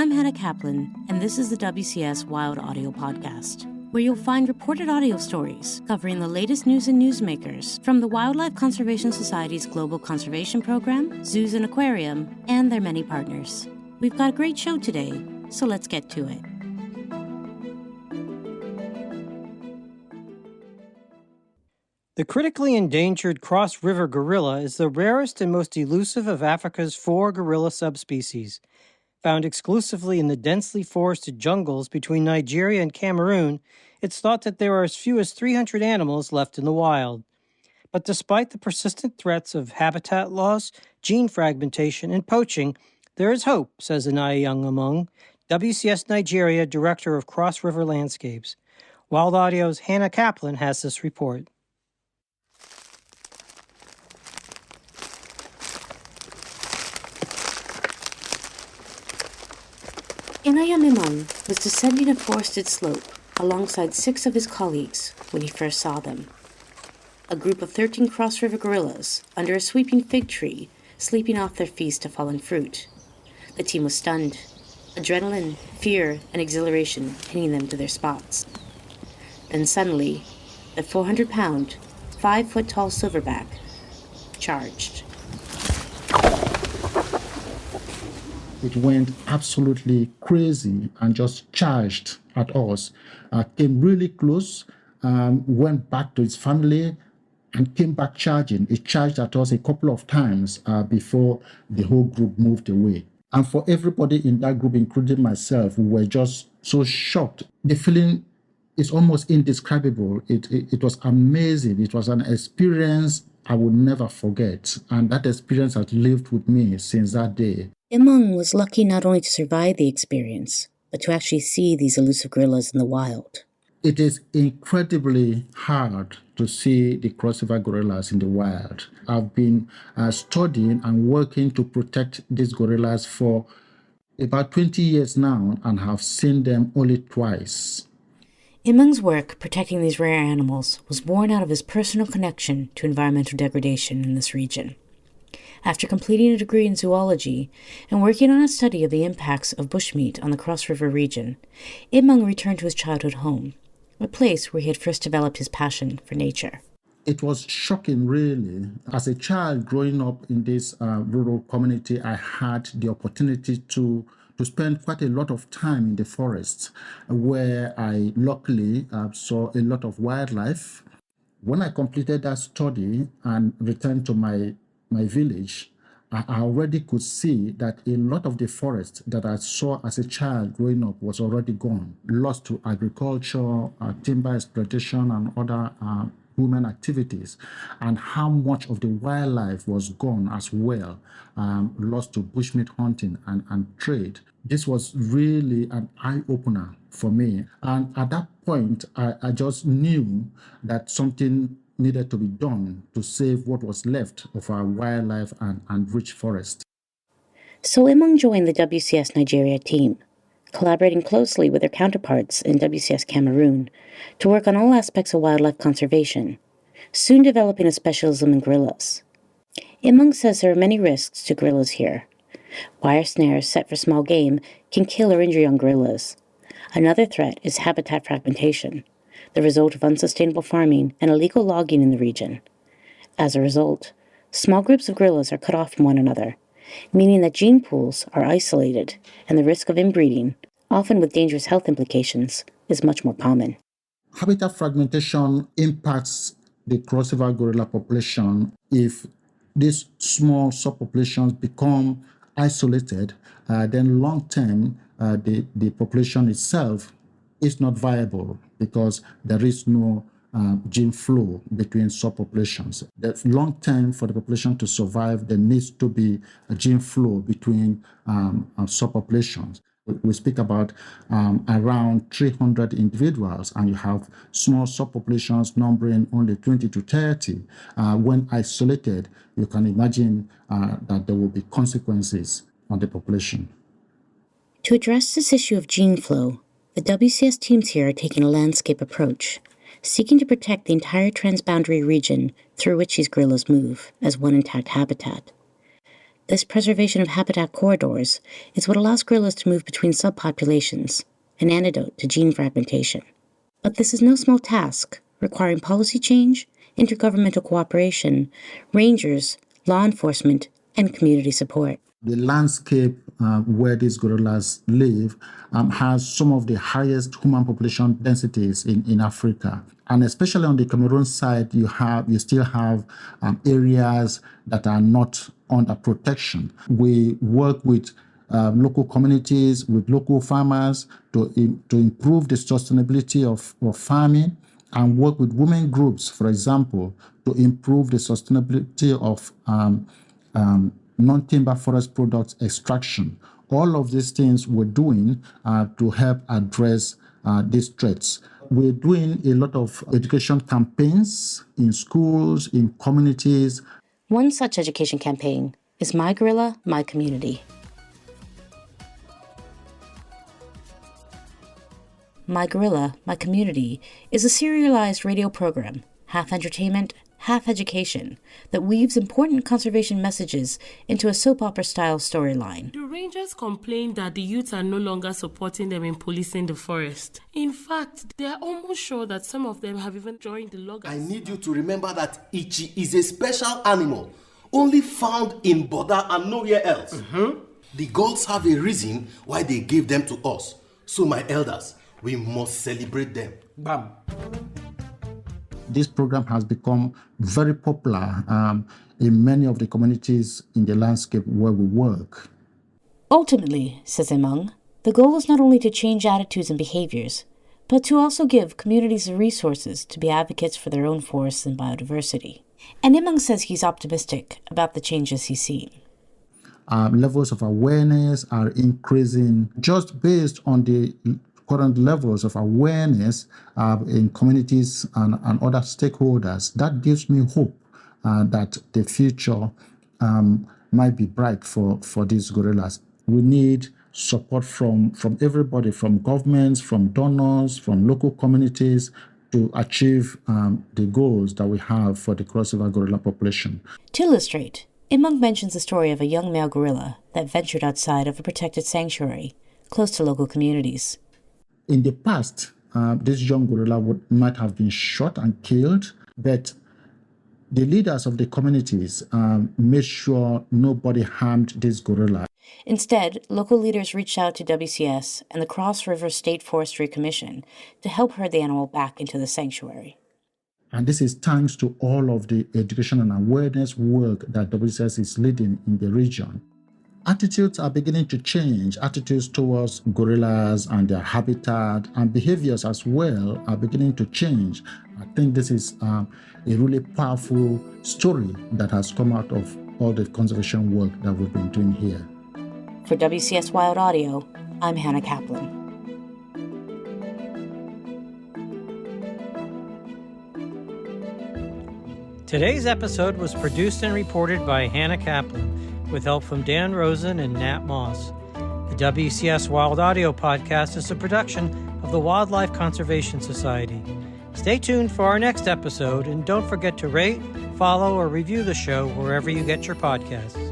I'm Hannah Kaplan, and this is the WCS Wild Audio Podcast, where you'll find reported audio stories covering the latest news and newsmakers from the Wildlife Conservation Society's Global Conservation Program, Zoos and Aquarium, and their many partners. We've got a great show today, so let's get to it. The critically endangered Cross River gorilla is the rarest and most elusive of Africa's 4 gorilla subspecies. Found exclusively in the densely forested jungles between Nigeria and Cameroon, it's thought that there are as few as 300 animals left in the wild. But despite the persistent threats of habitat loss, gene fragmentation, and poaching, there is hope, says Inaoyom Imong, WCS Nigeria Director of Cross River Landscapes. Wild Audio's Hannah Kaplan has this report. Inaoyom Imong was descending a forested slope alongside 6 of his colleagues when he first saw them. A group of 13 Cross River gorillas under a sweeping fig tree, sleeping off their feast of fallen fruit. The team was stunned, adrenaline, fear, and exhilaration pinning them to their spots. Then suddenly, the 400-pound, 5-foot-tall silverback charged. It went absolutely crazy and just charged at us. Came really close, went back to its family, and came back charging. It charged at us a couple of times before the whole group moved away. And for everybody in that group, including myself, we were just so shocked. The feeling is almost indescribable. It was amazing. It was an experience I will never forget. And that experience has lived with me since that day. Imong was lucky not only to survive the experience, but to actually see these elusive gorillas in the wild. It is incredibly hard to see the Cross River gorillas in the wild. I've been studying and working to protect these gorillas for about 20 years now and have seen them only twice. Imong's work protecting these rare animals was born out of his personal connection to environmental degradation in this region. After completing a degree in zoology and working on a study of the impacts of bushmeat on the Cross River region, Imong returned to his childhood home, a place where he had first developed his passion for nature. It was shocking, really. As a child growing up in this rural community, I had the opportunity to spend quite a lot of time in the forest, where I luckily saw a lot of wildlife. When I completed that study and returned to my village, I already could see that a lot of the forest that I saw as a child growing up was already gone, lost to agriculture, timber exploitation, and other human activities, and how much of the wildlife was gone as well, lost to bushmeat hunting and trade. This was really an eye-opener for me. And at that point, I just knew that something needed to be done to save what was left of our wildlife and rich forest. So Imong joined the WCS Nigeria team, collaborating closely with their counterparts in WCS Cameroon to work on all aspects of wildlife conservation, soon developing a specialism in gorillas. Imong says there are many risks to gorillas here. Wire snares set for small game can kill or injure young gorillas. Another threat is habitat fragmentation, the result of unsustainable farming and illegal logging in the region. As a result, small groups of gorillas are cut off from one another, meaning that gene pools are isolated and the risk of inbreeding, often with dangerous health implications, is much more common. Habitat fragmentation impacts the Cross River gorilla population. If these small subpopulations become isolated, then long-term, the population itself is not viable because there is no gene flow between subpopulations. The long term, for the population to survive, there needs to be a gene flow between subpopulations. We speak about around 300 individuals, and you have small subpopulations numbering only 20 to 30. When isolated, you can imagine that there will be consequences on the population. To address this issue of gene flow, the WCS teams here are taking a landscape approach, seeking to protect the entire transboundary region through which these gorillas move as one intact habitat. This preservation of habitat corridors is what allows gorillas to move between subpopulations, an antidote to gene fragmentation. But this is no small task, requiring policy change, intergovernmental cooperation, rangers, law enforcement, and community support. The landscape where these gorillas live has some of the highest human population densities in Africa. And especially on the Cameroon side, you still have areas that are not under protection. We work with local communities, with local farmers to improve the sustainability of farming, and work with women groups, for example, to improve the sustainability of non-timber forest products extraction. All of these things we're doing to help address these threats. We're doing a lot of education campaigns in schools, in communities. One such education campaign is My Gorilla, My Community. My Gorilla, My Community is a serialized radio program, half entertainment, half education, that weaves important conservation messages into a soap opera-style storyline. The rangers complain that the youths are no longer supporting them in policing the forest. In fact, they are almost sure that some of them have even joined the loggers. I need you to remember that Ichi is a special animal, only found in Boda and nowhere else. The gods have a reason why they gave them to us. So my elders, we must celebrate them. Bam. This program has become very popular in many of the communities in the landscape where we work. Ultimately, says Imong, the goal is not only to change attitudes and behaviors, but to also give communities the resources to be advocates for their own forests and biodiversity. And Imong says he's optimistic about the changes he's seeing. Levels of awareness are increasing just based on the current levels of awareness in communities and other stakeholders. That gives me hope that the future might be bright for these gorillas. We need support from everybody, from governments, from donors, from local communities to achieve the goals that we have for the Cross River gorilla population. To illustrate, Imong mentions the story of a young male gorilla that ventured outside of a protected sanctuary close to local communities. In the past, this young gorilla might have been shot and killed, but the leaders of the communities made sure nobody harmed this gorilla. Instead, local leaders reached out to WCS and the Cross River State Forestry Commission to help herd the animal back into the sanctuary. And this is thanks to all of the education and awareness work that WCS is leading in the region. Attitudes are beginning to change. Attitudes towards gorillas and their habitat and behaviors as well are beginning to change. I think this is a really powerful story that has come out of all the conservation work that we've been doing here. For WCS Wild Audio, I'm Hannah Kaplan. Today's episode was produced and reported by Hannah Kaplan, with help from Dan Rosen and Nat Moss. The WCS Wild Audio Podcast is a production of the Wildlife Conservation Society. Stay tuned for our next episode, and don't forget to rate, follow, or review the show wherever you get your podcasts.